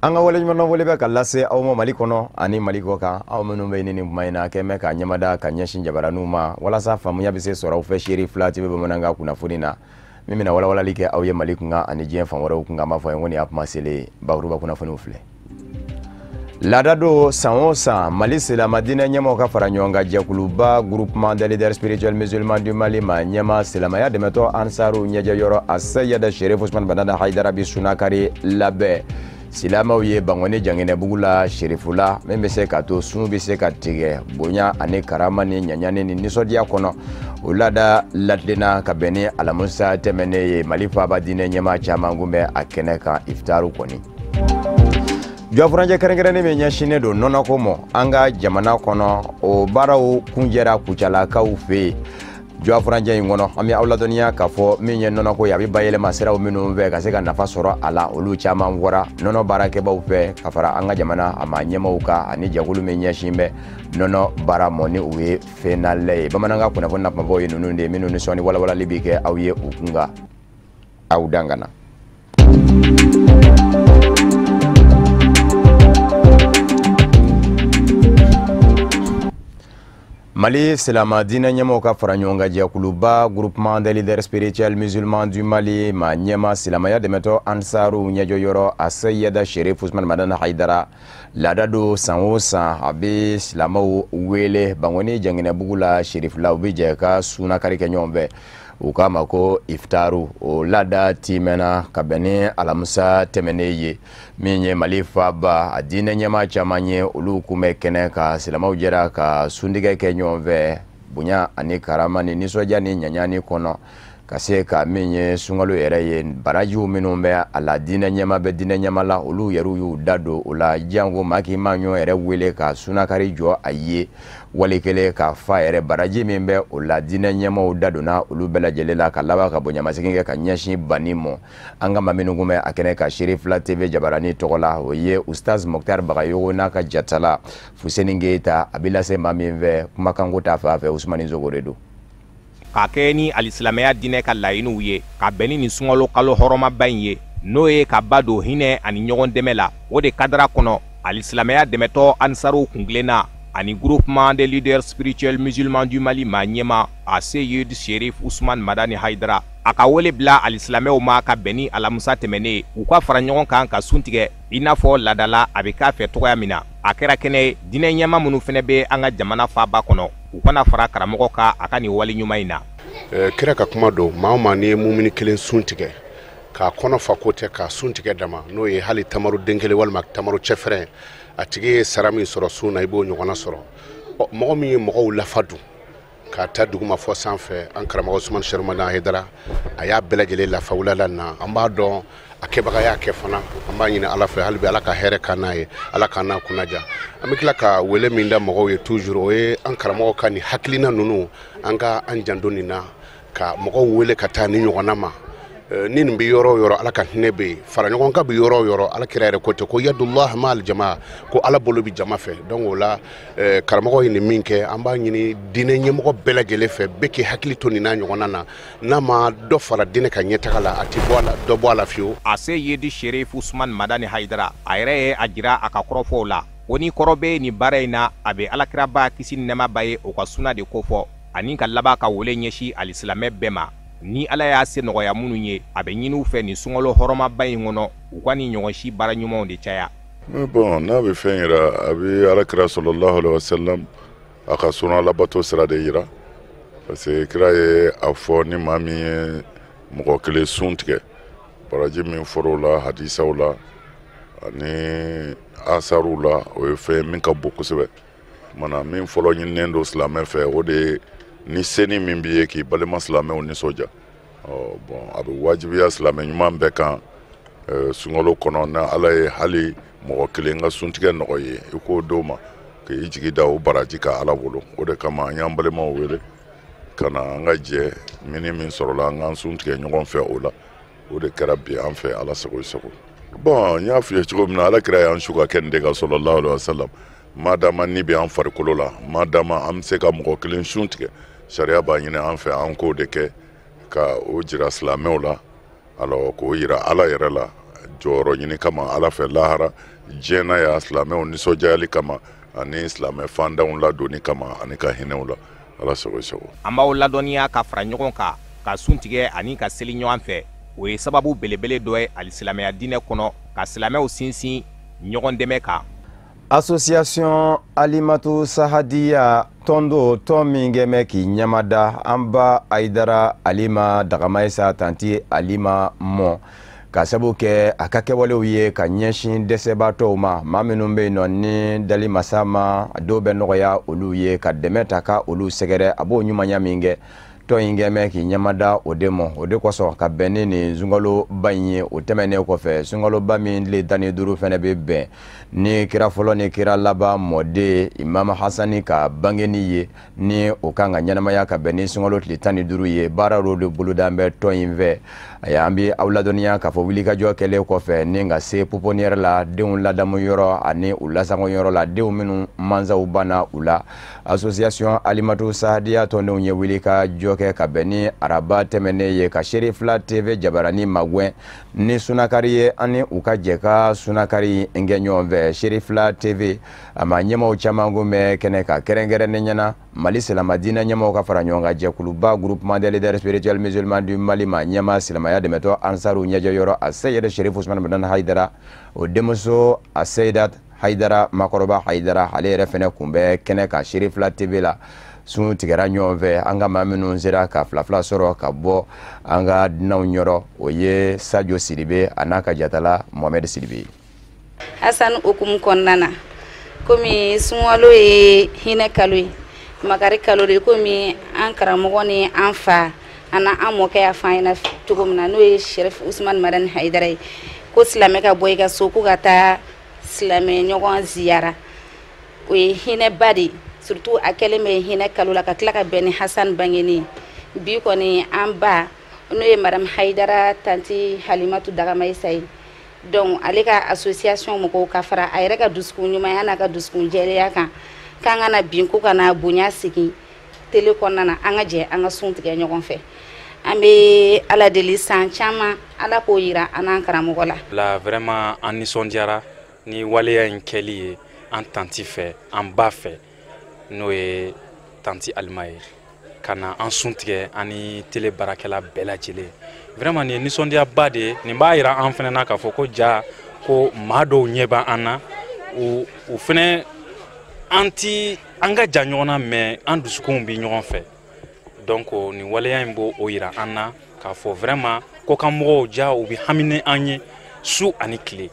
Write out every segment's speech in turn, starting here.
Anga wale nyuma wale be kalase aw ma Mali kono ani Mali ko kan aw minnu be ni mayina kɛmɛ ka ɲɛmada ka ɲɛsin jabaranu ma walasa faamuya bɛ se sɔrɔ aw fɛ Sheri Fila TV bamanankan kunnafoni na min bɛna walawalali kɛ aw ye Mali kunkan ani diɲɛ fan wɛrɛw kunkan b'a fɔ n ko ni a kuma sele bakuruba kunnafoniw filɛ. Laada do san o san Mali silama diinɛ ɲɛmaaw ka fara ɲɔgɔn kan jɛkuluba groupement des leaders spirituels musulmans du Mali ma ɲɛma silamaya dɛmɛtɔ Ansaru ɲɛjɛyɔrɔ a Seyida Sherif Usman Madani Haidara bi Sunakari labɛn silamaw ye Bangoni Janginɛbugu la Sherifula min bɛ se ka to sun bɛ se ka tigɛ bonya ani karama ni ɲaɲani ni nisɔndiya kɔnɔ o laada latilenna ka bɛn ni Alamusa tɛmɛnen ye Mali faaba diinɛ ɲɛmaa caman kun bɛ a kɛnɛ kan iftaru kɔni. Jɔfuranjɛ kɛrɛnkɛrɛnnen min ɲɛsinnen don nɔnɔko mɔ an ka jamana kɔnɔ o baaraw kunjɛra kucalakaw fɛ yen. Jɔfuranjɛ in kɔnɔ an bɛ aw ladɔnniya k'a fɔ min ye nɔnɔko ye a bɛ bayɛlɛma siraw minnu fɛ ka se ka nafa sɔrɔ a la olu caman bɔra nɔnɔ baarakɛbaw fɛ ka fara an ka jamana a ma ɲɛmaaw kan ani jɛkulu min ɲɛsin bɛ nɔnɔ baara mɔ ni u ye fɛnnalɛ ye bamanankan kunnafoni nafabaw ye ninnu de minnu ni sɔnni walawalali bɛ kɛ aw ye u kunkan aw dangana. Mali silama diinɛ ɲɛmaaw ka fara ɲɔgɔn kan jɛkuluba groupement des leaders spirituels musulmans du Mali ma ɲɛma silamaya dɛmɛtɔ Ansaru ɲɛjɔyɔrɔ a Seyida Sherif Usman Madani Haidara laada do san o san a bɛ silamaw wele Bangoni Janginɛbugu la Sherifula u bɛ jɛ ka sunakari kɛ ɲɔgɔn fɛ u k'a ma ko iftaru o laada timɛna ka bɛn ni Alamusa tɛmɛnen ye min ye Mali faaba a diinɛ ɲɛmaa caman ye olu kun bɛ kɛnɛ ka silamaw jɛra ka suntigɛ kɛ ɲɔgɔn fɛ bonya ani karama ni nisɔndiya ni ɲaɲani kɔnɔ ka se ka min ye sunkalo yɛrɛ ye barajiw minnu bɛ a la diinɛ ɲɛmaa bɛ diinɛ ɲɛmaa la olu yɛrɛ y'u da don o la jango maa k'i ma ɲɔ yɛrɛ wele ka sunakari jɔ a ye wali kelen ka fa yɛrɛ baraji min bɛ o la diinɛ ɲɛmaaw da donna olu bɛɛ lajɛlen la ka laban ka bonyamasegin kɛ ka ɲɛsin bani mɔ an ka maa minnu kun bɛ a kɛnɛ ka Sheri Fila TV jabarani tɔgɔ la o ye Ustaz Mokhtar Bagayogo n'a ka jatala Fuseni Keyita a bɛ lase maa min fɛ kumakanko t'a fɛ a fɛ Usmani Zogo de don. Ka kɛ ni alisilamɛya diinɛ ka laɲiniw ye ka bɛn ni sunkalo kalo hɔrɔmaba in ye n'o ye ka ba don hinɛ ani ɲɔgɔn dɛmɛ la o de kadara kɔnɔ alisilamɛya dɛmɛtɔ Ansaru kungilenna ani groupement des leaders spirituels musulmans du Mali ma ɲɛma a Seyida Sherif Usman Madani Haidara a ka wele bila alisilamɛw ma ka bɛn ni Alamusa tɛmɛnen u ka fara ɲɔgɔn kan ka sun tigɛ i n'a fɔ laadala a bɛ k'a fɛ tɔgɔya min na a kɛra kɛnɛ diinɛ ɲɛmaa minnu fana bɛ an ka jamana faaba kɔnɔ u kana fara karamɔgɔ kan a ka nin wale ɲuman in na. Kira ka kuma don maa o maa n'i ye mumini kelen sun tigɛ k'a kɔnɔ fa ko tɛ k'a sun tigɛ dama n'o ye hali tamaru den kelen walima tamaru cɛfɛrɛn a tigi ye sara min sɔrɔ sun na i b'o ɲɔgɔnna sɔrɔ mɔgɔ min ye mɔgɔw lafa dun k'a ta duguma fɔ sanfɛ an karamɔgɔ Usman Sherif Madani Haidara a y'a bɛɛ lajɛlen lafa wulada na an b'a dɔn a kɛbaga y'a kɛ fana an b'a ɲini Ala fɛ hali bi Ala ka hɛrɛ k'a n'a ye Ala k'a n'a kunnaja an bɛ tila ka wele min da mɔgɔw ye toujours o ye an karamɔgɔ ka nin hakilina ninnu an ka an janto nin na ka mɔgɔw wele ka taa ni ɲɔgɔnna ma ni nin bɛ yɔrɔ o yɔrɔ Ala ka hinɛ bɛ yen fara ɲɔgɔn kan bɛ yɔrɔ o yɔrɔ Ala kira yɛrɛ ko ten ko yadullah ma'al jamaa ko Ala bolo bɛ jama fɛ donc o la karamɔgɔ ye nin min kɛ an b'a ɲini diinɛ ɲɛmɔgɔ bɛɛ lajɛlen fɛ bɛɛ k'i hakili to nin n'a ɲɔgɔnna na n'a ma dɔ fara diinɛ ka ɲɛtaga la a tɛ bɔ a la dɔ bɔ a la fiyewu. A Seyida Sherif Usman Madani Haidara a yɛrɛ ye a jira a ka kɔrɔfɔw la ko ni kɔrɔ bɛ nin baara in na a bɛ alakiraba kisi ni nɛɛmaba ye o ka suna de kofɔ ani ka laban ka wele ɲɛsin alisilamɛ bɛɛ ma ni Ala y'a se nɔgɔya minnu ye a bɛ ɲini u fɛ nin sunkalo hɔrɔmaba in kɔnɔ u ka nin ɲɔgɔn si baara ɲumanw de caya. Bon n'a bɛ fɛn yira a bɛ alakira sallallahu alaihi wasallam a ka suna labato sira de yira parce que kira ye a fɔ ni maa min ye mɔgɔ kelen sun tigɛ baraji min fɔr'o la hadisaw la ani asaruw la o ye fɛn min ka bon kosɛbɛ mana min fɔlɔ ɲininen don silamɛ fɛ o de ye ni seni min b'i ye k'i balima silamɛw nisɔndiya bon a bɛ wajibiya silamɛ ɲuman bɛɛ kan sunkalo kɔnɔ na Ala ye hali mɔgɔ kelen ka suntigɛ nɔgɔ ye i k'o d'o ma k'i jigi da o baraji ka Ala bolo o de kama an y'an balimaw wele ka na an ka jɛ mini min sɔrɔla an k'an suntigɛ ɲɔgɔn fɛ o la o de kɛra bi an fɛ Ala sago i sago. Bon n y'a f'i ye cogo min na alakira y'an su ka kɛ nin de kan sallallahu alaihi wasallam madama ni bɛ an farikolo la madama an bɛ se ka mɔgɔ kelen sun tigɛ sariya b'a ɲini an fɛ an k'o de kɛ ka o jira silamɛw la alors k'o yira Ala yɛrɛ la jɔyɔrɔ ɲini kama ala fɛ lahara diɲɛ na ya silamɛw nisɔndiyali kama ani silamɛ fandanw ladonni kama ani ka hinɛw la ala sago sago. An b'aw ladɔnniya ka fara ɲɔgɔn kan ka sun tigɛ ani ka seli ɲɔgɔn fɛ. O ye sababu belebele dɔ ye alisilamɛya diinɛ kɔnɔ ka silamɛw sinsin ɲɔgɔn dɛmɛ kan. Association Alimatu Sahadiya tondo to min gɛmɛ k'i ɲamada an ba Ayidara Alima Dagamaisa tanti Alima mɔ ka sabu kɛ a ka kɛwalew ye ka ɲɛsin dɛsɛbaatɔw ma maa minnu bɛ yen nɔ ni dali masa ma a dɔw bɛ nɔgɔya olu ye ka dɛmɛ ta ka olu sɛgɛrɛ a b'o ɲumanya min kɛ tɔn in gɛmɛ k'i ɲamada o de mɔ o de kosɔn ka bɛn ni nin sunkaloba in ye o tɛmɛnen kɔfɛ sunkaloba min tile 15 fɛnɛ bɛ bɛn ni kira fɔlɔ ni kira laban mɔden Imam Hasani ka bangeni ye ni o kan ka ɲɛnamaya ka bɛn ni sunkalo tile 15 ye baara dɔw de boloda bɛ tɔn in fɛ an bɛ aw ladɔnniya k'a fɔ wulikajɔ kɛlen kɔfɛ ni ka se pouponnière la denw ladamu yɔrɔ ani u lasago yɔrɔ la denw minnu mansaw banna u la association Alimatu Sahadiya tɔndenw ye wulikajɔ kɛ ka bɛn ni araba tɛmɛnen ye ka Seri Fila TV jabarani magwɛn ni sunakari ye ani u ka jɛ ka sunakari kɛ ɲɔgɔn fɛ Seri Fila TV a ma ɲɛmaw caman kun bɛ kɛnɛ ka kɛrɛnkɛrɛnnen ɲɛna Mali silamadinɛ ɲɛmaw ka fara ɲɔgɔn kan jɛkuluba groupement des leaders spirituels musulmans du Mali ma ɲɛma silamaya dɛmɛtɔ ansaru ɲɛjɛyɔrɔ a Seyɛd Sherif Usman Madan Hayidara o denmuso a Seyidat Hayidara makɔrɔba Hayidara ale yɛrɛ fɛnɛ kun bɛ kɛnɛ ka Seri Fila TV la sun tigɛra ɲɔgɔn fɛ an ka maa minnu sera ka fila sɔrɔ ka bɔ an ka dunanw ɲɔrɔ o ye Sajo Sidibe a n'a ka jatala Mohamed Sidibe. Hasan okumu kɔnɔna na komi sunkalo ye hinɛ kalo ye makari kalo de komi an karamɔgɔ ni an fa ana an mɔkɛ y'a fɔ an ɲɛna cogo min na n'o ye Sherif Usman Madan Hayidara ye ko silamɛ ka bɔ i ka so ko ka taa silamɛ ɲɔgɔn ziyara o ye hinɛba de surtout a kɛlen bɛ hinɛ kalo la ka tila ka bɛn ni Hasan bangeni bi kɔni an ba n'o ye Madame Hayidara tanti Halimatu Dagamaisa ye donc ale ka association mɔgɔw ka fara a yɛrɛ ka dusukun ɲumanya n'a ka dusukun jɛlenya kan k'an ka na bin ko ka na bonya sigi télé kɔnɔna na an ka jɛ an ka sun tigɛ ɲɔgɔn fɛ an bɛ ala deli san caman ala k'o yira an n'an karamɔgɔ la. La vraiment an nisɔndiyara ni waleya in kɛli ye an tanti fɛ an ba fɛ n'o ye tanti Alima ye ka na an sun tigɛ ani télé baarakɛla bɛɛ lajɛlen vraiment nin ye nisɔndiyaba de ye nin b'a yira an fɛnɛ na k'a fɔ ko ja ko maa dɔw ɲɛ bɛ an na u fɛnɛ an ka jan ɲɔgɔn na mais an dusukunw bɛ ɲɔgɔn fɛ donc nin waleya in b'o yira an na k'a fɔ vraiment ko kan mɔgɔw ja u bɛ hamini an ye su ani tile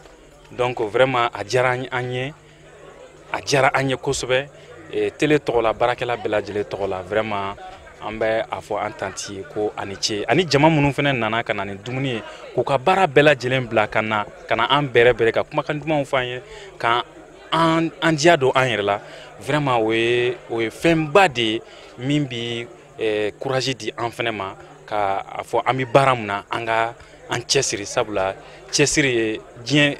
donc vraiment a diyara an ye kosɛbɛ télé tɔgɔ la baarakɛla bɛɛ lajɛlen tɔgɔ la vraiment an bɛ a fɔ an tanti ye ko ani ce ani jama minnu fɛnɛ nana ka na ni dumuni ye k'u ka baara bɛɛ lajɛlen bila ka na an bɛrɛbɛrɛ ka kumakan dumanw fɔ an ye ka an diya don an yɛrɛ la vraiment o ye fɛnba de ye min bi courage di an fɛnɛ ma ka a fɔ an bɛ baara mun na an cɛsiri sabula cɛsiri ye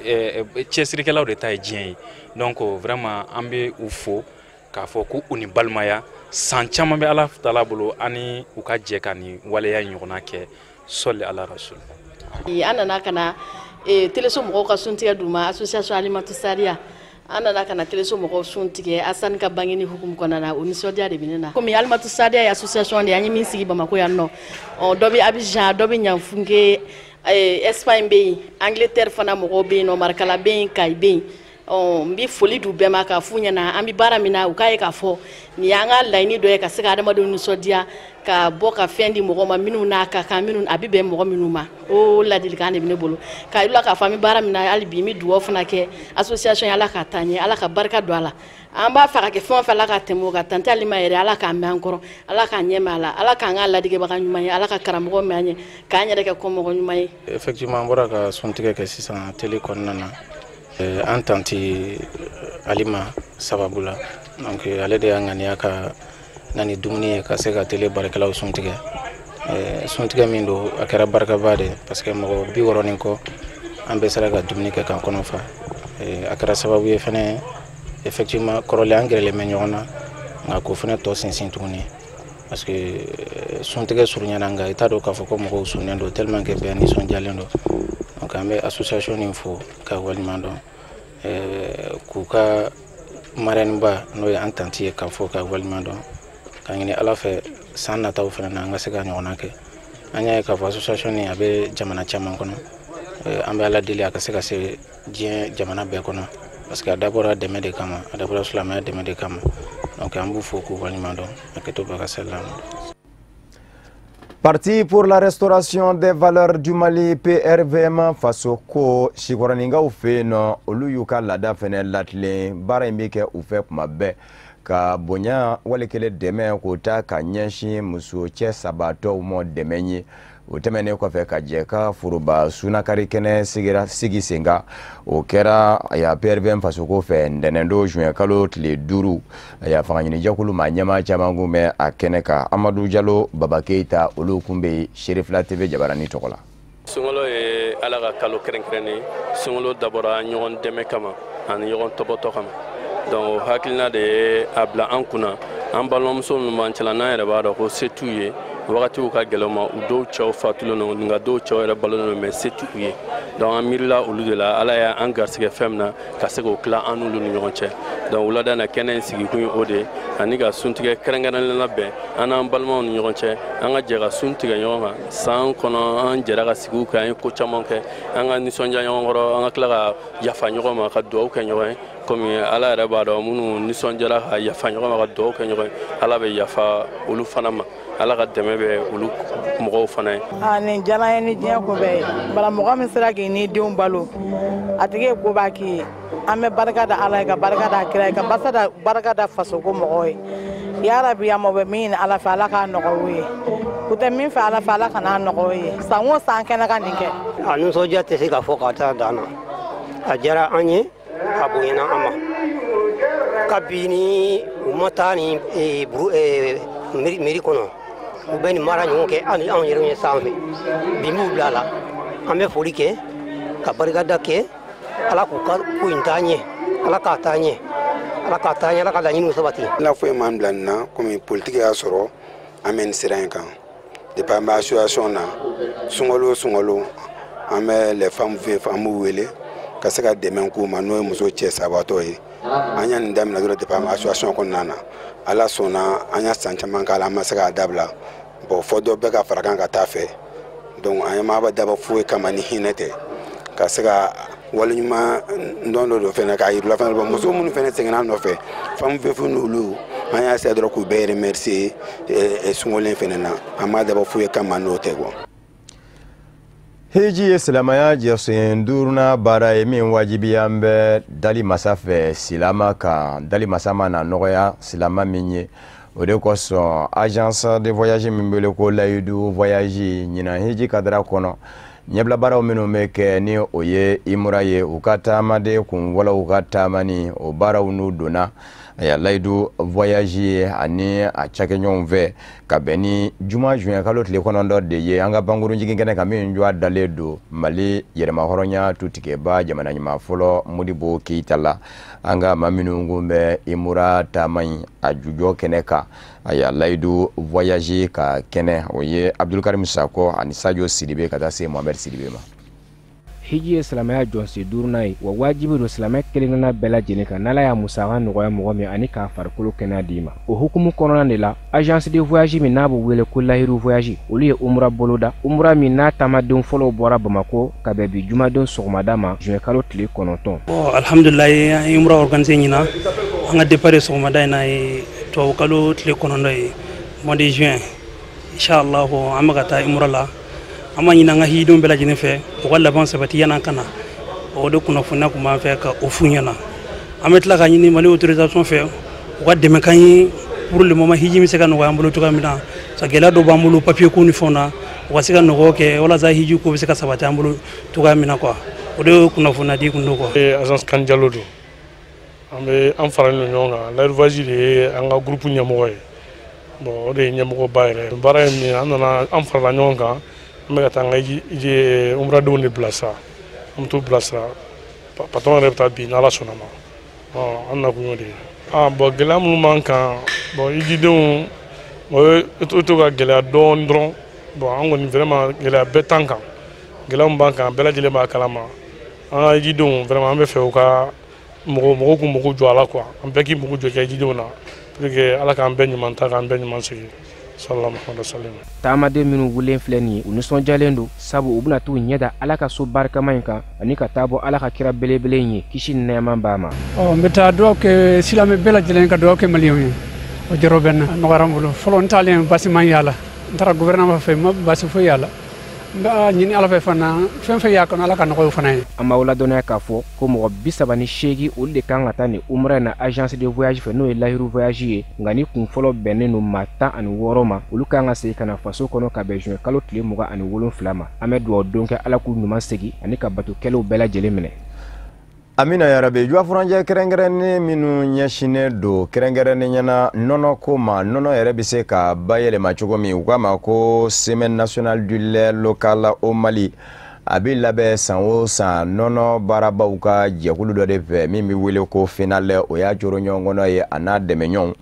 cɛsirikɛlaw de ta ye diɲɛ ye donc vraiment an bɛ u fo k'a fɔ ko u ni balimaya san caman bɛ ala taala bolo ani u ka jɛ ka ni waleya ɲɔgɔnna kɛ sɔli ala rasul. An nana ka na téléso mɔgɔw ka suntigɛ d'u ma association Alimatu Sahadiya an nana ka na téléso mɔgɔw sun tigɛ Hasani ka bangeni hukumu kɔnɔna na o nisɔndiya de bɛ ne na komi Alimatu Sahadiya ye association de an ye min sigi Bamako yan nɔ dɔ bɛ Abidjan dɔ bɛ Ɲanfunke Espagne bɛ yen Angleterre fana mɔgɔw bɛ yen nɔ Marikala bɛ yen Kayi bɛ yen n bɛ foli d'u bɛɛ ma k'a f'u ɲɛna an bɛ baara min na u k'a ye k'a fɔ nin y'an ka laɲini dɔ ye ka se ka adamadenw nisɔndiya ka bɔ ka fɛn di mɔgɔ ma minnu n'a ka kan minnu a bɛ bɛn mɔgɔ minnu ma o ladilikan de bɛ ne bolo k'a yira k'a fɔ an bɛ baara min na hali bi n bɛ dugawu fana kɛ association ye ala ka taa ɲɛ ala ka barika don a la an b'a fɛ ka kɛ fɛn o fɛn ala ka tɛmɛ o kan tanti Alima yɛrɛ ala k'a mɛn an kɔrɔ ala k'a ɲɛ mɛn a la ala k'an ka ladigebaga ɲuman ye ala ka karamɔgɔ mɛn an ye k'an yɛrɛ kɛ kɔmɔgɔ ɲuman ye. Effectivement an bɔra ka suntigɛ kɛ sisan télé kɔnɔna na an tanti Alima sababu la donc ale de y'a ŋaniya ka na ni dumuni ye ka se ka télé baarakɛlaw suntigɛ suntigɛ min don a kɛra barikaba de parce que mɔgɔ 60 ni kɔ an bɛɛ sera ka dumuni kɛ k'an kɔnɔ fa a kɛra sababu ye fɛnɛ effectivement kɔrɔlen an gɛrɛlen bɛ ɲɔgɔn na nka ko fɛnɛ tɔ sinsin tuguni parce que suntigɛ surunyana nka i t'a dɔn k'a fɔ ko mɔgɔw sunnen don tellement que bɛɛ nisɔndiyalen don donc an bɛ association nin fo ka waliɲuman dɔn k'u ka marraine ba n'o ye an tanti ye k'a fɔ ka waliɲuman dɔn ka ɲini ala fɛ san nataw fana na an ka se ka ɲɔgɔnna kɛ an y'a ye k'a fɔ association nin a bɛ jamana caman kɔnɔ an bɛ ala deli a ka se ka se diɲɛ jamana bɛɛ kɔnɔ parce que a dabɔra dɛmɛ de kama a dabɔra silamɛya dɛmɛ de kama donc an b'u fo k'u waliɲuman dɔn a kɛ to ba ka seli la. Parti pour la restauration des valeurs du Mali PRVM faso ko sikɔrɔninkaw fɛ yen nɔ olu y'u ka laada fɛnɛ latilen baara in bɛ kɛ u fɛ kuma bɛɛ ka bonya walikele dɛmɛ k'o ta ka ɲɛsin muso cɛ sabatɔw ma dɛmɛ ye o tɛmɛnen kɔfɛ ka jɛ ka foroba sunakari kɛnɛ sigi sen kan o kɛra PRVM fasoko fɛ ntɛnɛndon juin kalo tile 5 fangaɲinijɛkulu ma ɲɛmaa caman kun bɛ a kɛnɛ kan Amadu Jalo Baba Keita olu kun bɛ Sherifila TV Jabarani tɔgɔ la. Sunkalo ye ala ka kalo kɛrɛnkɛrɛnnen sunkalo dabɔra ɲɔgɔn dɛmɛ kama ani ɲɔgɔn tɔbɔtɔ kama donc hakilina de ye a bila an kunna an balimamuso ninnu b'an cɛla n'an yɛrɛ b'a dɔn ko se t'u ye wagatiw ka gɛlɛn ma u dɔw cɛw fatulen don nka dɔw cɛw yɛrɛ balolen don mais se t'u ye donc an miirila olu de la ala y'an garisɛgɛ fɛn min na ka se k'o tila an n'olu ni ɲɔgɔn cɛ donc wulada na kɛnɛ in sigikun ye o de ye ani ka suntigɛ kɛrɛnkɛrɛnnen labɛn an n'an balimaw ni ɲɔgɔn cɛ an ka jɛ ka sun tigɛ ɲɔgɔn kan san kɔnɔ an jɛra ka sigiw kɛ an ye ko caman kɛ an ka nisɔndiya ɲɔgɔn kɔrɔ an ka tila ka yafa ɲɔgɔn ma ka dugawu kɛ ɲɔgɔn ye komi ala yɛrɛ b'a dɔn minnu nisɔndiyara ka yafa ɲɔgɔn ma ka dugawu kɛ ɲɔgɔn ye ala bɛ yafa olu fana ma ala ka dɛmɛ bɛ olu mɔgɔw fana ye. Nin diyara ye ni diɲɛ ko bɛɛ ye bala mɔgɔ min sera k'i ni denw balo a tigi ye ko b'a k'i ye an bɛ barika da ala ye ka barika da kira ye ka barika da fasoko mɔgɔw ye yarabi a mɔ bɛ min ɲini ala fɛ ala k'a nɔgɔya u ye u tɛ min fɛ ala fɛ ala kan'a nɔgɔya u ye san o san kɛnɛ ka nin kɛ. A nisɔndiya tɛ se ka fɔ ka taa dan na a diyara an ye a bonyana an ma kabini u ma taa ni miiri kɔnɔ u bɛ nin mara ɲɔgɔn kɛ ani anw yɛrɛ ɲɛ sanfɛ bi m'u bila la an bɛ foli kɛ ka barikada kɛ ala k'u ka ko in taa ɲɛ ala k'a taa ɲɛ ala k'a taa ɲɛ ala ka laɲiniw sabati. I n'a fɔ e m'an bila nin na komi politiki y'a sɔrɔ an bɛ nin sira in kan depuis an bɛ association na sunkalo o sunkalo an bɛ les femmes veuves an b'u wele ka se ka dɛmɛ k'u ma n'o ye muso cɛ sabatɔ ye an y'a nin daminɛ dɔrɔn depuis an bɛ association kɔnɔna na ala sɔnna an y'a san caman k'a la an ma se k'a dabila bon fɔ dɔ bɛɛ ka fara kan ka taa fɛ donc an ye maaba daba foyi kama ni hinɛ tɛ ka se ka waliɲuman dɔn dɔ fɛnɛ k'a yir'u la fɛnɛ bon muso minnu fɛnɛ sɛgɛnna nɔfɛ femme veuve n'olu an y'a se dɔrɔn k'u bɛɛ remercier sunkalo in fɛnɛ na an ma daba foyi kama n'o tɛ quoi. Hiji ye silamaya jɛsen 5nan baara ye min wajibiya bɛ dali masa fɛ silama kan dali masa ma na nɔgɔya silama min ye o de kosɔn agence de voyage min bɛ wele ko layidu voyage ɲinan hiji kadira kɔnɔ ɲɛbila baaraw minnu bɛ kɛ ni o ye imura ye u ka taamaden kun wɔlɔw ka taamani o baaraw n'u donna layidu voyage ye ani a cakɛɲɔgɔnw fɛ ka bɛn ni juma juin kalo tile 9 de ye an ka bankuru jigin kɛnɛ kan min jɔ dalen don Mali yɛrɛmahɔrɔnya tutigɛba jamana ɲɛmaa fɔlɔ Modibo Keita la an ka maa minnu kun bɛ imura taama in a jujɔ kɛnɛ kan layidu voyage ka kɛnɛ o ye Abdulkarim Sako ani Sadio Sidibe ka taa se Mohamed Sidibe ma. Hiji ye silamɛya jɔnsen 5nan ye wa wajibi don silamɛ kelen-kelenna bɛɛ lajɛlen kan n'ala y'a musaka nɔgɔya mɔgɔ min ani k'a farikolo kɛnɛya d'i ma o hukumu kɔnɔna de la agence de voyage min n'a bɛ wele ko lahiru voyage olu ye umra boloda umra min n'a taamadenw fɔlɔw bɔra Bamako ka bɛn bi jumaden sɔgɔmada ma juin kalo tile 9. Alhamdulilayi an ye umra organiser ɲina an ka départ ye sɔgɔmada in na ye tubabu kalo tile 9 ye mois de juin inshallah an bɛ ka taa umra la an ma ɲini an ka hidenw bɛɛ lajɛlen fɛ u ka laban sabati yan'an ka na o de kunnafoniya kun b'an fɛ ka o f'u ɲɛna an bɛ tila ka ɲini Mali autorisation fɛ u ka dɛmɛ k'an ye pour le moment hiji bɛ se ka nɔgɔya an bolo cogoya min na sa gɛlɛya dɔw b'an bolo papier ko ni fɛnw na u ka se ka nɔgɔya kɛ walasa hiji ko bɛ se ka sabati an bolo cogoya min na quoi o de ye kunnafoniya di kun do quoi. Agence Kani Jalo don an bɛ an faralen don ɲɔgɔn kan lahiru voyage de ye an ka groupe ɲɛmɔgɔ ye bon o de ye ɲɛmɔgɔba yɛrɛ baara in min an nana an farala ɲɔgɔn kan an bɛ ka taa an ka umradenw de bilasira an bɛ t'u bilasira patron yɛrɛ bɛ taa bi n'Ala sɔnna ma an nakun y'o de ye bon gɛlɛya minnu b'an kan bon hijidenw o ye to ka gɛlɛya dɔɔni dɔrɔn bon an kɔni vraiment gɛlɛya bɛɛ t'an kan gɛlɛya min b'an kan bɛɛ lajɛlen b'a kalama an ka jidenw vraiment an bɛ fɛ u ka mɔgɔw k'u mugu jɔ a la quoi an bɛɛ k'i mugu jɔ kɛ jidenw na pour que ala k'an bɛɛ ɲuman ta k'an bɛɛ ɲuman sigi sallallahu alaihi wasallam. Taamaden minnu wulen filɛ nin ye u nisɔndiyalen don sabu u bɛna t'u ɲɛ da ala ka so barikama in kan ani ka taa bɔ ala ka kira belebele in ye kisi ni nɛɛma b'a ma. N bɛ taa dugawu kɛ silamɛ bɛɛ lajɛlen ka dugawu kɛ maliyɛnw ye o jɔrɔ bɛ n na nɔgɔyara n bolo fɔlɔ n taalen basi ma y'a la n taara gouvernement fɛ n ma basi foyi y'a la n b'a ɲini ala fɛ fana fɛn fɛn y'a kɔnɔ ala ka nɔgɔya fana ye. An b'aw ladɔnniya k'a fɔ ko mɔgɔ 38 olu de kan ka taa nin umra na agence de voyage fɛ n'o ye lahiru voyage ye nka ni kun fɔlɔ bɛnnen don maa 16 ma olu kan ka segin ka na faso kɔnɔ ka bɛn juin kalo tile 27 ma an bɛ dugawu don kɛ ala k'u ɲuman segin ani ka batokɛlaw bɛɛ lajɛlen minɛ. Amina yarabi juafuranjɛ kɛrɛnkɛrɛnnen minnu ɲɛsinnen don kɛrɛnkɛrɛnnen ɲɛna nɔnɔ ko ma nɔnɔ yɛrɛ bɛ se ka bayɛlɛma cogo min u k'a ma ko semaine nationale du lait local au Mali a bɛ labɛn san o san nɔnɔ baarabaw ka jɛkulu dɔ de fɛ min bɛ wele ko FENALER o y'a joro ɲɔgɔn kɔnɔ ye a n'a dɛmɛɲɔgɔnw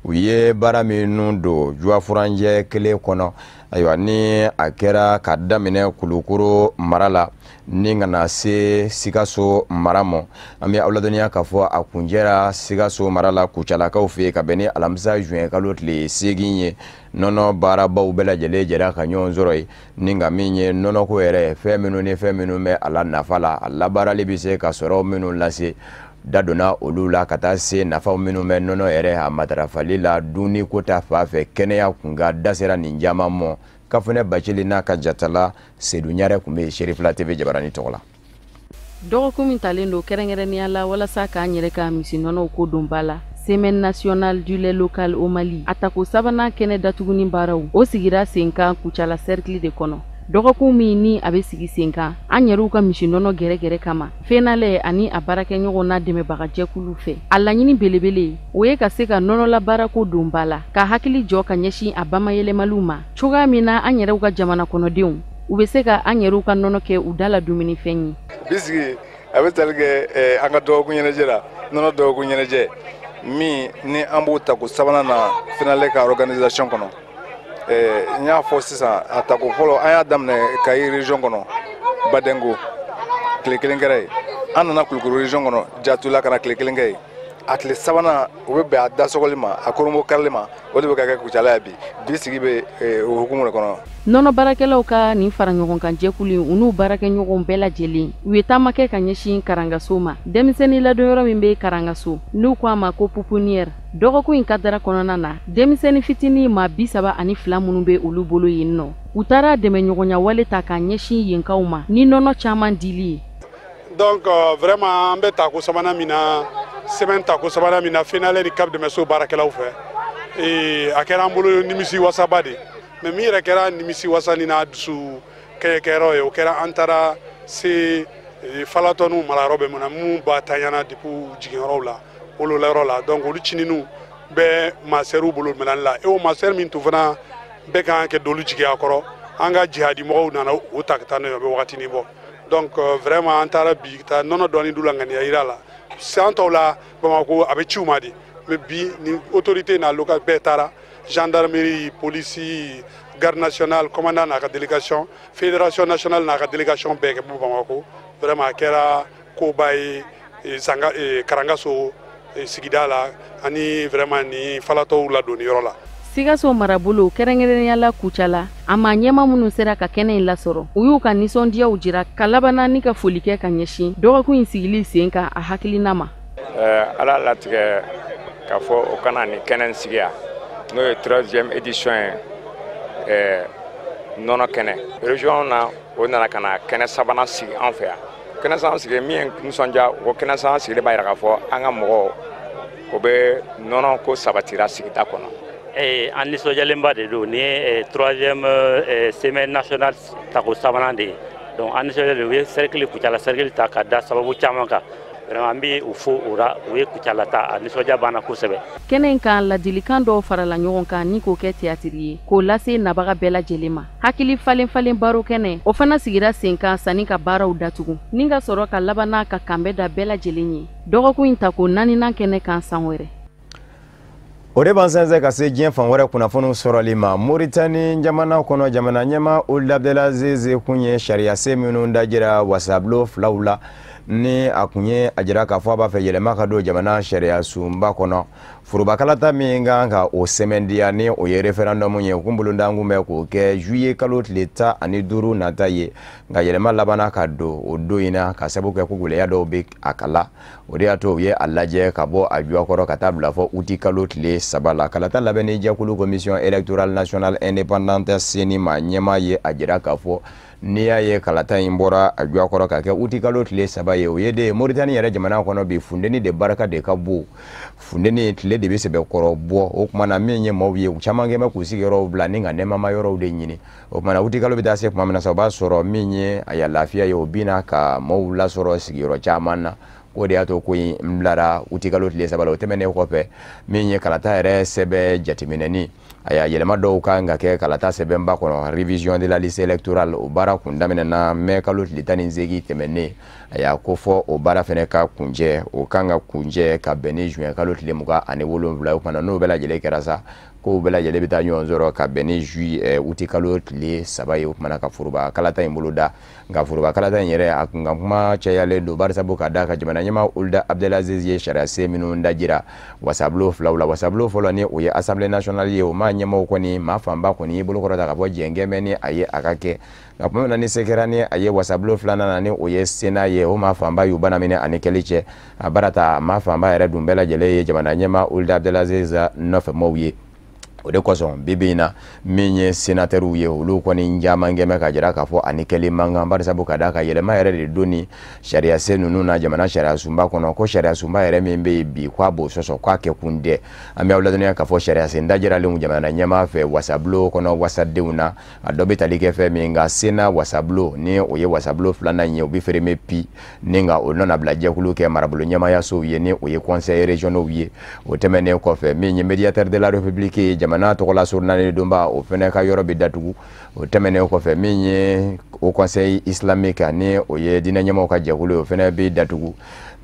u ye baara minnu don juafuranjɛ kelen kɔnɔ ayiwa ni a kɛra ka daminɛ Kulukoro mara la ni ka na se Sikaso mara ma an bɛ aw ladɔnniya k'a fɔ a kunjɛra Sikaso mara la Kucalakaw fɛ yen ka bɛn ni alamisa juin kalo tile 8 ye nɔnɔ baarabaw bɛɛ lajɛlen jɛra ka ɲɔgɔn sɔrɔ yen ni ka min ye nɔnɔko yɛrɛ fɛn minnu ni fɛn minnu bɛ a la nafa la a labaarali bɛ se ka sɔrɔ minnu lase da donna olu la ka taa se nafaw minnu bɛ nɔnɔ yɛrɛ a matarafali la dumuni ko ta fan fɛ kɛnɛya kun ka da sera nin caman ma Kafunɛ Bacili n'a ka jatala Seydou Ɲare kun bɛ Sherifla TV Jabarani tɔgɔ la. Dɔgɔkun min talen don kɛrɛnkɛrɛnnenya la walasa k'an yɛrɛ ka misinɔnɔw ko don ba la semaine nationale du lait local au Mali a tako sabanan kɛnɛ datuguni baaraw o sigira sen kan Kucala cercle de kɔnɔ. Dɔgɔkun min ni a bɛ sigi sen kan an yɛrɛw ka misinɔnɔ gɛrɛgɛrɛ kama FENALER ani a baarakɛɲɔgɔn n'a dɛmɛbaga jɛkulu fɛ a laɲini belebele o ye ka se ka nɔnɔla baarako don ba la ka hakili jɔ ka ɲɛsin a bamayɛlɛmaliw ma cogoya min na an yɛrɛw ka jamana kɔnɔdenw u bɛ se ka an yɛrɛw ka nɔnɔ kɛ u da la dumunifɛn ye. Bisigi a bɛ tali kɛ an ka dɔgɔkun ɲɛnajɛ la nɔnɔ dɔgɔkun ɲɛnajɛ min ni an b'o ta ko sabanan na FENALER ka organisation kɔnɔ. N y'a fɔ sisan a tako fɔlɔ an y'a daminɛ Kayi région kɔnɔ Badengo tile 1 kɛra ye an nana Kulukoro région kɔnɔ Jatula kana tile 1 kɛ ye a tile sabanan o bɛ bɛn a dasɔgɔli ma a koronbo karili ma o de bɛ ka kɛ Kucala ya bi sigi bɛ o hukumu de kɔnɔ. Nɔnɔ baarakɛlaw ka nin fara ɲɔgɔn kan jɛkulu u n'u baarakɛɲɔgɔn bɛɛ lajɛlen u ye taama kɛ ka ɲɛsin Karangaso ma denmisɛnnin ladonyɔrɔ min bɛ Karangaso n'u ko a ma ko pouponnière dɔgɔkun in kadara kɔnɔna na denmisɛnnin fitinin maa 32 minnu bɛ olu bolo yen nɔ u taara dɛmɛɲɔgɔnya wale ta ka ɲɛsin yenkaw ma ni nɔnɔ caman dili ye. Donc vraiment an bɛ tako sabanan min na semaine tako sabanan min na FENALER ni CAP dɛmɛso baarakɛlaw fɛ a kɛra an bolo nimisi wasaba de mais min yɛrɛ kɛra nimisi wasa ni n'a dusu kɛyɛkɛyɔrɔ ye o kɛra an taara se falatɔniw marayɔrɔ bɛ mun na mun b'a taɲana depuis jiginyɔrɔw la wololayɔrɔ la donc olu cininiw bɛ masɛriw bolo minɛli la o masɛri min tun fana bɛɛ kan kɛ dolu jigi a kɔrɔ an ka jihadi mɔgɔw nana o ta ka taa n'o ye o bɛ wagatinin bɔ donc vraiment an taara bi ka taa nɔnɔ dɔɔni du la ŋaniya yira la san tɔw la Bamako a bɛ ciw ma de mais bi ni autorité n'a local bɛɛ taara gendarmerie polisi garde nationale commandant n'a ka délégation fédération nationale n'a ka délégation bɛɛ kɛ bɔ Bamako vraiment a kɛra koba ye Karangaso sigida la ani vraiment ni falatɔw ladonni yɔrɔ la. Sikaso marabolo kɛrɛnkɛrɛnnenya la Kucala a ma ɲɛma minnu sera ka kɛnɛ in lasɔrɔ u y'u ka nisɔndiyaw jira ka labanna ni ka foli kɛ ka ɲɛsin dɔgɔkun in sigili sen kan a hakilina ma. Ala latigɛ k'a fɔ o kana nin kɛnɛ in sigi yan n'o ye 13e édition ye nɔnɔ kɛnɛ région na o nana ka na kɛnɛ sabanan sigi an fɛ yan kɛnɛ sabanan sigi min ye nisɔndiya o kɛnɛ sabanan sigili b'a yira k'a fɔ an ka mɔgɔw o bɛ nɔnɔ ko sabatira sigida kɔnɔ. An nisɔndiyalenba de don ni ye 3e semaine nationale tako sabanan de ye donc an nisɔndiyalen don u ye cercle Kucala cercle ta ka da sababu caman kan vraiment an bɛ u fo o la u ye Kucala ta a nisɔndiya banna kosɛbɛ. Kɛnɛ in kan ladilikan dɔw farala ɲɔgɔn kan ni k'o kɛ théâtre ye k'o lase nabaga bɛɛ lajɛlen ma hakili falen falen baro kɛnɛ o fana sigira sen kan sanni ka baaraw datugu ni ka sɔrɔ ka labanna ka kanbɛ da bɛɛ lajɛlen ye dɔgɔkun in ta ko 4nan kɛnɛ kan san wɛrɛ. O de b'an sɛnsɛn ka se diɲɛ fan wɛrɛ kunnafoniw sɔrɔli ma Moritani jamana kɔnɔ jamana ɲɛma Ould Abdelaziz kun ye sariya sen minnu dajira wasabulon filaw la ni a kun ye a jira k'a fɔ a b'a fɛ yɛlɛma ka don jamana sariya sunba kɔnɔ furubakalata min kan ka o sɛmɛndiya ni o ye référendum ye kun bolondan kun bɛ k'o kɛ juillet kalo tile 15 nata ye nka yɛlɛma labana ka don o don in na ka sabu kɛ ko gɛlɛya dɔw bɛ a kala o de y'a to u ye a lajɛ ka bɔ a juwa kɔrɔ ka taa bila fɔ uti kalo tile 3 la kalata labɛnni jɛkulu commission électorale nationale indépendante CENI ma ɲɛma ye a jira k'a fɔ n'i y'a ye kalata in bɔra a juwa kɔrɔ ka kɛ uti kalo tile 3 ye o ye de Moritani yɛrɛ jamana kɔnɔ bi fundeni de barika de ka bon fundeni tile de bɛ sɛbɛkɔrɔ bɔ o kuma na min ye maaw ye u caman kɛ bɛ k'u sigiyɔrɔw bila ni ka nɛmama yɔrɔw de ɲini o kuma na uti kalo bɛ taa se kuma min na sa o b'a sɔrɔ min ye a ya lafiya ye o bina ka maaw lasɔrɔ sigiyɔrɔ caman na o de y'a to ko in n bilara uti kalo tile 3 la o tɛmɛnen kɔfɛ min ye kalata yɛrɛ sɛbɛ jateminɛni a y'a yɛlɛma dɔw kan ka kɛ kalata sɛbɛnba kɔnɔ révision de la liste électorale o baara kun daminɛna mai kalo tile 18 tɛmɛnen a y'a ko fɔ o baara fɛnɛ ka kuncɛ o kan ka kuncɛ ka bɛn ni juin kalo tile 27 o kumana n'o bɛɛ lajɛlen kɛra sa ko bɛɛ lajɛlen bɛ taa ɲɔgɔn sɔrɔ ka bɛn ni juillet uti kalo tile 3 ye o kumana ka furuba kalata in bolo da nka furuba kalata in yɛrɛ a kun ka kuma cayalen don bari sabu ka da ka jamana ɲɛma Ould Abdelaziz ye sariya sen minnu dajira wasabulon filaw la wasabulon fɔlɔ ni o ye assemblée nationale ye o ma ɲɛmaw kɔni maa fanba kɔni y'i bolo kɔrɔta ka bɔ jɛngɛmɛ ni a ye a ka kɛ nka kuma min na ni se kɛra ni a ye wasabulon filanan na ni o ye Sénat ye o maa fanba y'u bana minɛ ani kɛli cɛ a baara ta maa fanba yɛrɛ dun bɛɛ lajɛlen ye jamana ɲɛma Ould Abdelaziz nɔfɛmɔgɔw ye o de kosɔn bibi in na min ye sénateurs ye olu kɔni caman kɛmɛ ka jira k'a fɔ ani kɛli man kan bari sabu ka da ka yɛlɛma yɛrɛ de don ni sariya sen ninnu na jamana sariya sunba kɔnɔ ko sariya sunba yɛrɛ min bɛ yen bi k'a b'o sɔsɔ k'a kɛ kun dɛ an bɛ aw ladɔnniya k'a fɔ sariya sen dajiralenw jamana ɲɛmaa fɛ wasabulon kɔnɔ wasadenw na a dɔ bɛ tali kɛ fɛn min nka Sénat wasabulon ni o ye wasabulon filanan ye o bɛ feere mɛ pi ni nka o nana bila jɛkulu kɛ marabolo ɲɛmaayasow ye ni o ye conseil régionaux ye o tɛmɛnen kɔfɛ min ye médiateur de la république ye jamana tɔgɔla surunani donba o fɛnɛ ka yɔrɔ bɛ datugu o tɛmɛnen kɔfɛ min ye o conseil islamique ani o ye diinɛ ɲɛmaaw ka jɛkulu ye o fɛnɛ bɛ datugu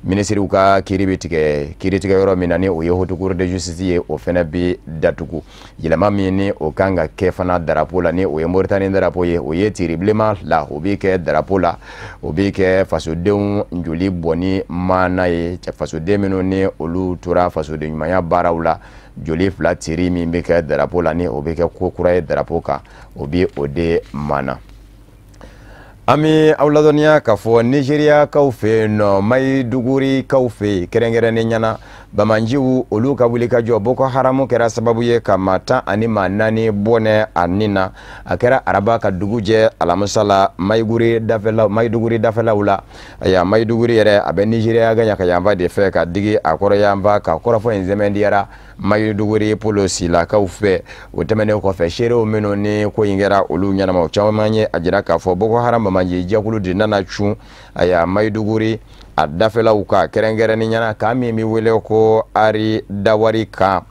ministriw ka kiiri bɛ tigɛ kiiri tigɛ yɔrɔ min na ni o ye haute cour de justice ye o fɛnɛ bɛ datugu yɛlɛma min ni o kan ka kɛ fana drapeau la ni o ye Moritani drapeau ye o ye tiri bilenman la o bɛ kɛ drapeau la o bɛ kɛ fasodenw joli bɔnni maana ye fasoden minnu ni olu tora fasoden ɲumanya baaraw la joli fila tiri min bɛ kɛ drapeau la ni o bɛ kɛ ko kura ye drapeau kan o bɛ o de maana an bɛ aw ladɔnniya k'a fɔ Nigériyakaw fɛ yen nɔ Maidugurikaw fɛ yen kɛrɛnkɛrɛnnen ɲɛna Bamanjiw olu ka wulikajɔ Boko Haram kɛra sababu ye ka maa 14 bɔnɛ a nin na a kɛra araba ka dugu jɛ alamisa la Maiduguri dafɛlaw la Maiduguri yɛrɛ a bɛ Nigériya ka yanfan de fɛ ka digi a kɔrɔ yanfan ka kɔrɔfɔ in sɛmɛndiyara Maiduguri polosilakaw fɛ o tɛmɛnen kɔfɛ seerew minnu ni ko in kɛra olu ɲɛnama o caman ye a jira k'a fɔ Boko Haram Bamanji jɛkulu de nana cun Maiduguri a dafɛlaw ka kɛrɛnkɛrɛnni ɲɛna k'a min bɛ wele ko Ari Dawari kan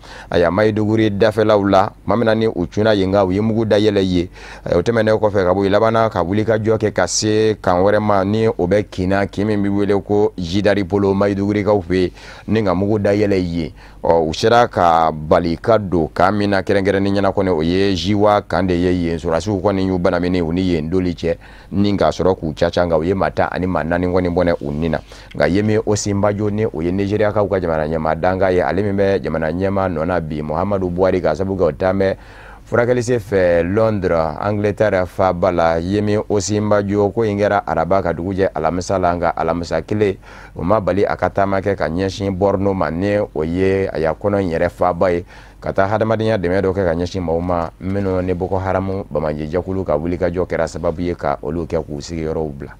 Maiduguri dafɛlaw la tuma min na ni u cunna yen nka u ye mugu dayɛlɛ ye o tɛmɛnen kɔfɛ ka bɔ yen labanna ka wulikajɔ kɛ ka se kan wɛrɛ ma ni o bɛ Kina kin min bɛ wele ko Jidari Polo Maidugurikaw fɛ yen ni ka mugu dayɛlɛ yen u sera ka bali ka don kan min na kɛrɛnkɛrɛnni ɲɛna kɔni o ye Jiwa kan de ye yen sɔrɔdasiw kɔni y'u bana minɛ u ni yen doli cɛ ni ka sɔrɔ k'u caca nka u ye maa 10 ani maa 4 kɔni bɔnɛ u ni na nka Yemi Osinbajo ni o ye Nigériyakaw ka jamana ɲɛmaa danga ye ale min bɛ jamana ɲɛmaa nɔ na bi Muhammadu Buhari ka sabu kɛ o taa mɛ furakɛli senfɛ Londres Angleterre faaba la Yemi Osinbajo ko in kɛra araba ka dugu jɛ alamisa la nka alamisa kelen o ma bali a ka taama kɛ ka ɲɛsin Borno ma ni o ye a ya kɔnɔ in yɛrɛ faaba ye ka taa hadamadenya dɛmɛ dɔ kɛ ka ɲɛsin maaw ma minnu ni Boko Haram Bamanji jɛkulu ka wulikajɔ kɛra sababu ye ka olu kɛ k'u sigiyɔrɔw bila.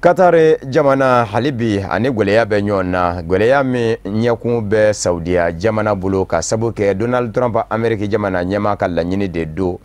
Qatar jamana halibi ani gwɛlɛya bɛ ɲɔgɔn na gwɛlɛya min ɲɛkun bɛ Saudiya jamana bolo ka sabu kɛ Donald Trump Ameriki jamana ɲɛmaa ka laɲini de do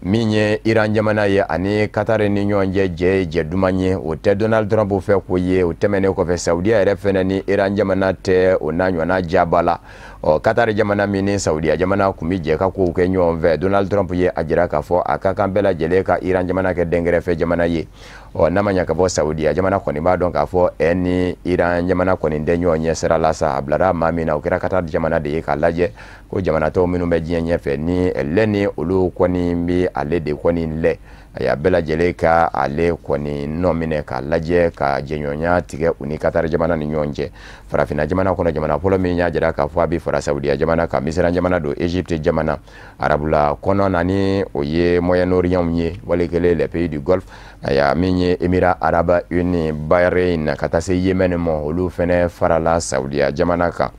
min ye Iran jamana ye ani Qatar ni ɲɔgɔn cɛ jɛ duman ye o tɛ Donald Trump fɛ ko ye o tɛmɛnen kɔfɛ Saudiya yɛrɛ fɛnɛ ni Iran jamana tɛ o n'a ɲɔgɔnna jaba la Qatar jamana min ni Saudiya jamana kun bi jɛ ka kow kɛ ɲɔgɔn fɛ Donald Trump ye a jira k'a fɔ a ka kan bɛɛ lajɛlen ka Iran jamana kɛ dɛnkɛrɛfɛ jamana ye n'a ma ɲɛ ka bɔ Saudiya jamana kɔni b'a dɔn k'a fɔ ni Iran jamana kɔni tɛ ɲɔgɔn ɲɛ sira la sa a bilara maa min na o kɛra Qatar jamana de ye k'a lajɛ ko jamanatɔw minnu bɛ diɲɛ ɲɛfɛ ni lɛ ni olu kɔni bi ale de kɔni lɛ a y'a bɛɛ lajɛlen ka ale kɔni nɔ minɛ k'a lajɛ ka jɛɲɔgɔnya tigɛ u ni Qatar jamana ni ɲɔgɔn cɛ farafinna jamana kɔnɔ jamana fɔlɔ min y'a jira k'a fɔ a bɛ fara Saudiya jamana kan Misira jamana don Egypte jamana arabula kɔnɔ na ni o ye Moyen-Orient ye wali kelen les pays du Golfe a y'a min ye Émirats Arabes Unis Bahrain ka taa se Yemen ma olu fɛnɛ farala Saudiya jamana kan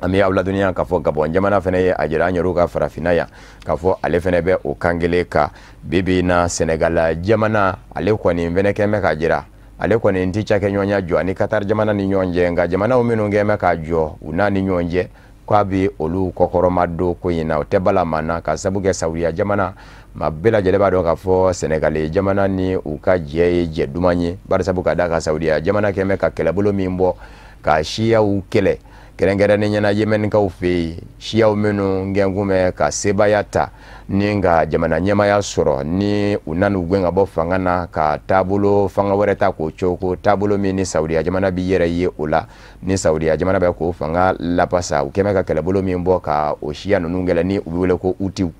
an bɛ aw ladɔnniya k'a fɔ Gabon jamana fɛnɛ ye a jira an yɛrɛw ka farafinna yan k'a fɔ ale fɛnɛ bɛ o kan kelen kan bi na Senegal jamana ale kɔni fɛnɛ kɛn bɛ ka jira ale kɔni tɛ cakɛɲɔgɔnya jɔ ani Qatar jamana ni ɲɔgɔn cɛ nka jamanaw minnu kɛn bɛ ka jɔ u n'a ni ɲɔgɔn cɛ k'a bɛ olu kɔkɔrɔma don ko in na o tɛ bala manna ka sabu kɛ Saudiya jamana ma bɛɛ lajɛlen b'a dɔn k'a fɔ Senegal jamana ni u ka jɛ ye jɛ duman ye bari sabu ka d'a kan Saudiya jamana kɛn bɛ ka kɛlɛbolo min bɔ ka siyaw kɛlɛ kɛrɛnkɛrɛnnen ɲɛna Yemenikaw fɛ yen siyaw minnu gɛn kun bɛ ka sebaya ta ni ka jamana ɲɛmaya sɔrɔ ni u nana u gɛn ka bɔ fanga na ka taabolo fanga wɛrɛ ta k'o cogo taabolo min ni Saudiya jamana bi yɛrɛ ye o la ni Saudiya jamana bɛ k'o fanga lapasa u kɛn bɛ ka kɛlɛbolo min bɔ ka o siya ninnu kɛlɛ ni u bɛ wele ko Hutiw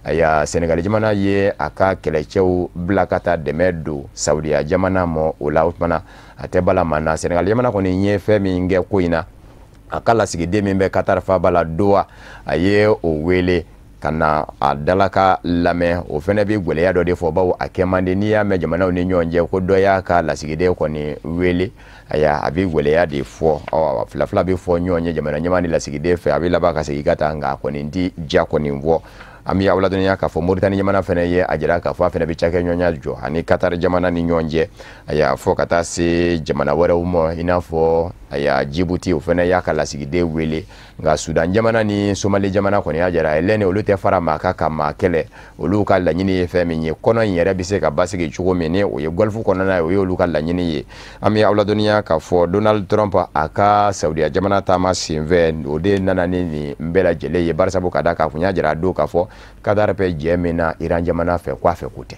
aya Senegal jamana ye a ka kɛlɛcɛw bila ka taa dɛmɛ don Saudiya jamana ma o la o tumana a tɛ bala manna Senegal jamana kɔni ye fɛn min kɛ ko in na a ka lasigiden min bɛ Qatar faaba la Doha a ye o wele ka na a dalaka lamɛn o fɛnɛ bɛ gwɛlɛya dɔ de fɔ bawo a kɛ man di n'i y'a mɛn jamanaw ni ɲɔgɔn cɛ ko dɔ y'a ka lasigiden kɔni wele a bɛ gwɛlɛya de fɔ fila fila bɛ fɔ ɲɔgɔn ye jamana ɲɛmaa ni lasigiden fɛ a bɛ laban ka segin ka taa nka a kɔni ti ja kɔni fɔ an bɛ aw ladɔnniya k'a fɔ Mauritanie jamana fɛnɛ ye a jira k'a fɔ a fɛnɛ bɛ cakɛɲɔgɔnya jɔ ani Qatar jamana ni ɲɔgɔn cɛ a y'a fɔ ka taa se jamana wɛrɛw ma i n'a fɔ Djibouti o fɛnɛ y'a ka lasigiden wele nka Sudan jamana ni Somali jamana kɔni y'a jira lɛni olu tɛ fara maa kan ka maa kɛlɛ olu ka laɲini ye fɛn min ye kɔnɔ in yɛrɛ bɛ se ka basigi cogo min ni o ye Golfe kɔnɔna ye o ye olu ka laɲini ye an bɛ aw ladɔnniya k'a fɔ Donald Trump a ka Saudiya jamana taama senfɛ o de nana ni nin bɛɛ lajɛlen ye bari sabu ka da k'a kun y'a jira a don k'a fɔ Qatar bɛ jɛ min na Iran jamana fɛ k'a fɛ ko tɛ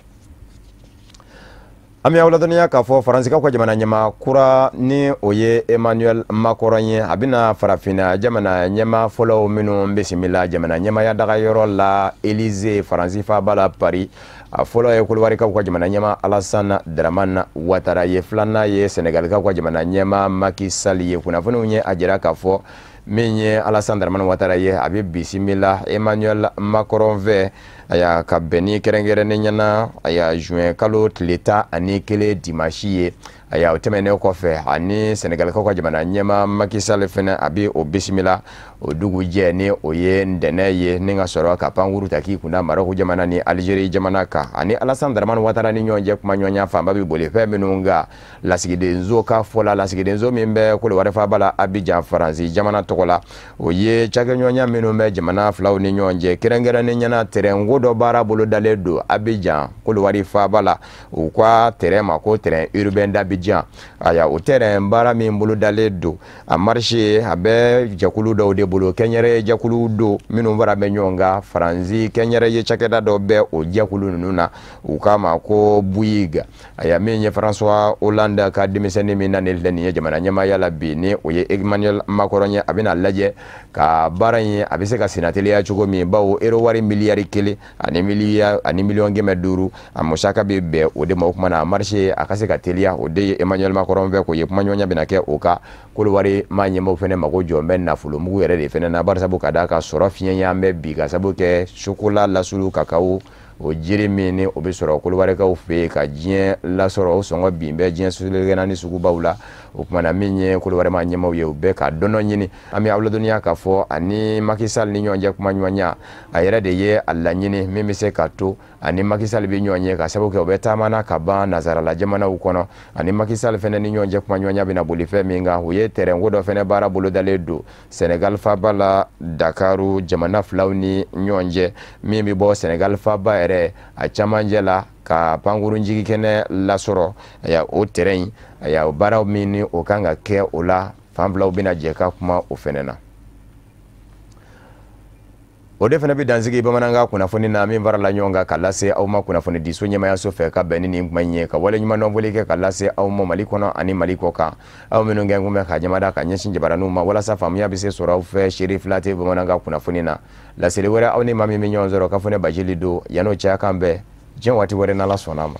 an bɛ aw ladɔnniya k'a fɔ Faransikaw ka jamana ɲɛmaa kura ni o ye Emmanuel Macron ye a bɛna farafinna jamana ɲɛmaa fɔlɔw minnu bisimila jamana ɲɛmaaya dagayɔrɔ la Élysée Faransi faaba la Paris a fɔlɔ ye Kolobarikaw ka jamana ɲɛmaa Alassane Dramane Ouattara ye filanan ye Senegalikaw ka jamana ɲɛmaa Macky Sall ye kunnafoniw ye a jira k'a fɔ min ye Alassane Dramane Ouattara ye a bɛ bisimila Emmanuel Macron fɛ a y'a ka bɛnni kɛrɛnkɛrɛnnen ɲɛna a y'a juin kalo tile 11 dimanche ye a y'a o tɛmɛnen kɔfɛ ani Senegalikaw ka jamana ɲɛmaa Macky Sall fɛnɛ a bɛ o bisimila o dugujɛ ni o ye ntɛnɛn ye ni ka sɔrɔ ka pankuru ta k'i kunda Maroc jamana ni Algérie jamana kan ani Alassane Dramane Ouattara ni ɲɔgɔn cɛ kuma ɲɔgɔnya fanba bɛ boli fɛn minnu kan lasigidenzo ka fɔ la lasigidenzo min bɛ Côte faaba la Abidjan Faransi jamana tɔgɔ la o ye cakɛɲɔgɔnya minnu bɛ jamana filaw ni ɲɔgɔn cɛ kɛrɛnkɛrɛnnen ɲɛna terrain ko dɔ baara bolo dalen don Abidjan Côte faaba la u ka terrain ma ko terrain urbain d'Abidjan aya o terrain baara min bolo dalen don a marché a bɛ jɛkulu dɔw de bolo kɛnyɛrɛ jɛkulu do minnu fara bɛ ɲɔgɔn kan Faransi kɛnyɛrɛ ye cakɛda dɔ bɛ o jɛkulu ninnu na u k'a ma ko Bouygues aya min ye François Hollande ka denmisɛnnin min na ni filɛ nin ye jamana ɲɛmaaya la bi ni o ye Emmanuel Macron ye a bɛna lajɛ ka baara in a bɛ se ka senateliya cogo min bawo euro wari miliyari 1 ani miliyɔn 500 a musaka bɛ bɛn o de ma o kumana a marché a ka se ka teliya o de ye Emmanuel Macron fɛ k'o ye kuma ɲɔgɔnya bɛna kɛ o ka Kolowari maa ɲɛmaaw fɛnɛ mago jɔ bɛ nafolo mugu yɛrɛ de fɛnɛ na bari sabu ka d'a ka sɔrɔ fiɲɛ y'an bɛ bi ka sabu kɛ chocolat lasulu kakao o jiri min ni o bɛ sɔrɔ Kolobarikaw fɛ yen ka diɲɛ lasɔrɔ o sɔngɔ bin bɛ diɲɛ sulegɛnna ni sugubaw la o kumana min ye Kolowari maa ɲɛmaaw ye o bɛɛ ka dɔnɔ ɲini an bɛ aw ladɔnniya k'a fɔ ani Macky Sall ni ɲɔgɔn cɛ kuma ɲɔgɔnya a yɛrɛ de ye a laɲini min bɛ se ka to ani Macky Sall bɛ ɲɔgɔn ye ka sabu kɛ o bɛ taamana ka ban nazarala jamanaw kɔnɔ ani Macky Sall fɛnɛ ni ɲɔgɔn cɛ kuma ɲɔgɔnya bɛna boli fɛn min kan o ye terrain ko dɔ fɛnɛ baara bolo dalen don Senegal faaba la Dakaru jamana filaw ni ɲɔgɔn cɛ min bɛ bɔ Senegal faaba yɛrɛ a camancɛ la ka pankurun jigi kɛnɛ lasɔrɔ o terrain o baaraw min ni o kan ka kɛ o la fan filaw bɛna jɛ ka kuma o fɛnɛ na. O de fana bɛ dansigi bamanankan kunnafoni na min farala ɲɔgɔn kan ka lase aw ma kunnafoni diso ɲɛmayaso fɛ ka bɛn ni nin kuma in ye ka wale ɲuman dɔnbɔli kɛ ka lase aw ma Mali kɔnɔ ani Mali kɔ kan aw minnu kɛ kun bɛ ka ɲɛmada ka ɲɛsin jabaraniw ma walasa faamuya bɛ se sɔrɔ aw fɛ Seri Fila TV bamanankan kunnafoni na laseli wɛrɛ aw ni maa min bɛ ɲɔgɔn sɔrɔ ka fɔ ne Bajili don yan'o caya kan bɛɛ diɲɛ waati wɛrɛ n'Ala sɔnn'a ma.